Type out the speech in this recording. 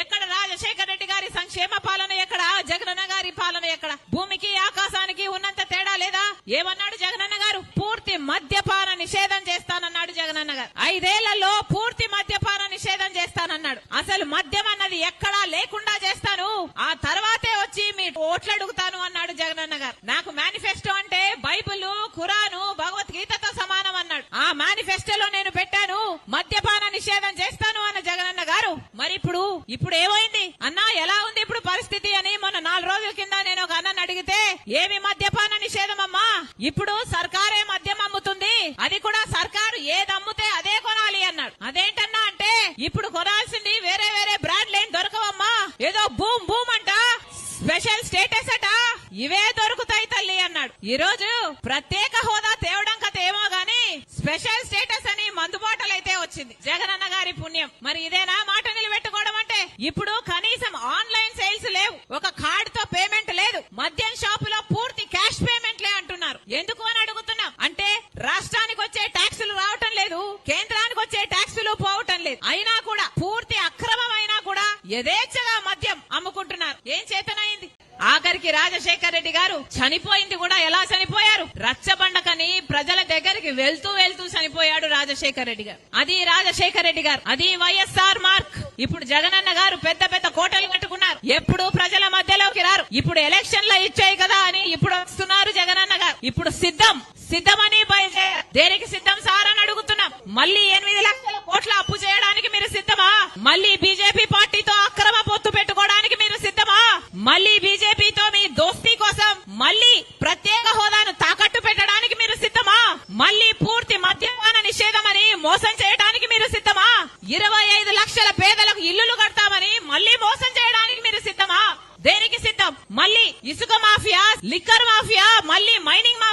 ఎక్కడ రాజశేఖర రెడ్డి గారి సంక్షేమ పాలన, ఎక్కడ జగనన్న గారి పాలన, ఎక్కడ భూమికి ఆకాశానికి ఉన్నంత తేడా లేదా? ఏమన్నాడు జగనన్న గారు? పూర్తి మద్యపాన నిషేధం చేస్తానన్నాడు జగనన్న గారు. 5 ఏళ్లలో పూర్తి మద్యపాన నిషేధం చేస్తానన్నాడు. అసలు మద్యం అన్నది ఎక్కడా లేకుండా చేస్తాను, ఆ తర్వాతే వచ్చి మీ ఓట్లు అడుగుతాను అన్నాడు జగనన్న గారు. నాకు మేనిఫెస్టో అంటే బైబిల్, ఖురాను, భగవద్గీతతో సమానం అన్నాడు. ఆ మేనిఫెస్టోలో నేను పెట్టాను మద్యపాన నిషేధం చేస్తాను అన్న జగనన్న గారు. మరి ఇప్పుడు ఏమైంది అన్నా, ఎలా ఉంది ఇప్పుడు పరిస్థితి అని మొన్న 4 రోజుల కింద నేను ఒక అన్నని అడిగితే, ఏమి మద్యపాన నిషేధం అమ్మా, ఇప్పుడు సర్కారే మద్యం అమ్ముతుంది, అది కూడా సర్కారు ఏది అమ్ముతే అదే కొనాలి అన్నాడు. అదేంటన్నా అంటే, ఇప్పుడు కొనాల్సింది వేరే వేరే బ్రాండ్లు ఏం దొరకవమ్మా, ఏదో బూమ్ బూమ్ అంట, స్పెషల్ స్టేటస్ అట, ఇవే దొరుకుతాయి తల్లి అన్నాడు. ఈ రోజు ప్రత్యేక హోదా తేవడం కథ ఏమో గాని స్పెషల్ స్టేటస్ అని మందుబాటలైతే వచ్చింది, జగనన్న గారి పుణ్యం. మరి ఇదేనా మాట నిలబెట్టుకోవడం అంటే? ఇప్పుడు కనీసం ఆన్లైన్ సేల్స్ లేవు, ఒక కార్డ్ తో పేమెంట్ లేదు, మద్యం షాపులో పూర్తి క్యాష్ పేమెంట్లే అంటున్నారు. ఎందుకు అని అడుగుతున్నాం. అంటే రాష్ట్రానికి వచ్చే ట్యాక్సులు రావటం లేదు, కేంద్రానికి వచ్చే ట్యాక్సులు పోవటం లేదు, అయినా కూడా పూర్తి అక్రమమైనా కూడా యథేచ్ఛగా మద్యం అమ్ముకుంటున్నారు. ఏం చేతనైంది? ఆఖరికి రాజశేఖర రెడ్డి గారు చనిపోయింది కూడా ఎలా చనిపోయారు? రచ్చబండకని ప్రజల దగ్గరికి వెళ్తూ చనిపోయాడు రాజశేఖర రెడ్డి గారు. అది రాజశేఖర రెడ్డి గారు, అది వైఎస్ఆర్ మార్క్. ఇప్పుడు జగనన్న గారు పెద్ద పెద్ద కోటలు కట్టుకున్నారు, ఎప్పుడు ప్రజల మధ్యలోకి రారు. ఇప్పుడు ఎలక్షన్లు ఇచ్చాయి కదా అని ఇప్పుడు వస్తున్నారు జగనన్న గారు. ఇప్పుడు సిద్ధమని దేనికి సిద్ధం సార్ అని అడుగుతున్నాం. మళ్ళీ 8 లక్షల కోట్ల అప్పు చేయడానికి మీరు సిద్ధమా? మళ్ళీ బీజేపీ పార్టీతో అక్రమ పొత్తు పెట్టుకోవడానికి మీరు సిద్ధమా? మళ్ళీ బీజేపీతో మీ దోస్తీ కోసం మళ్ళీ ప్రత్యేక హోదాను తాకట్టు పెట్టడానికి మీరు సిద్ధమా? మళ్ళీ పూర్తి మద్యపాన నిషేధం అని మోసం చేయడానికి మీరు సిద్ధమా? 25 లక్షల పేదలకు ఇల్లులు కడతామని మళ్ళీ మోసం చేయడానికి మీరు సిద్ధమా? దేనికి సిద్ధం? మళ్ళీ ఇసుక మాఫియా, లిక్కర్ మాఫియా, మళ్ళీ మైనింగ్ మాఫియా